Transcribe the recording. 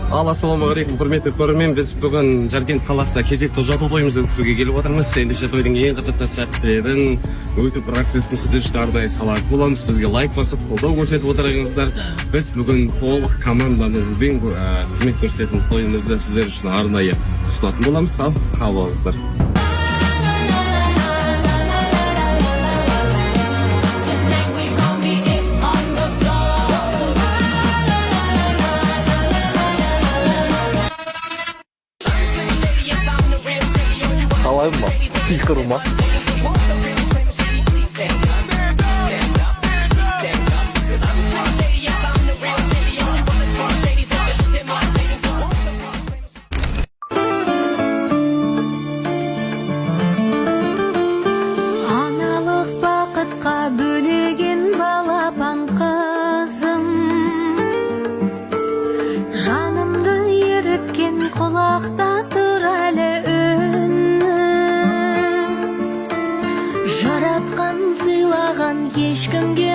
Ассалаумағалейкум, құрметті көрермен. Біз бүгін Жаркент қаласында кезекті ұзату тойымызды өткізуге келіп отырмыз. Ендеше тойдың ең қызықты сәттерін өтіп процесін сіздер үшін арнайы салады боламыз. Бізге лайк басып, қолдау көрсетіп отырыңыздар. Біз бүгін толық командамызбен қызмет көрсететін тойымызды сіздер үшін арнайы ұсынатын боламыз. Ал қабыл алыңыздар. Қалай ма? Сиқыр ма? Аналық бақытқа бөлеген балапан қызым, жанымды еріткен құлақта тұр әлі үні. Жаратқан сыйлаған ешкімге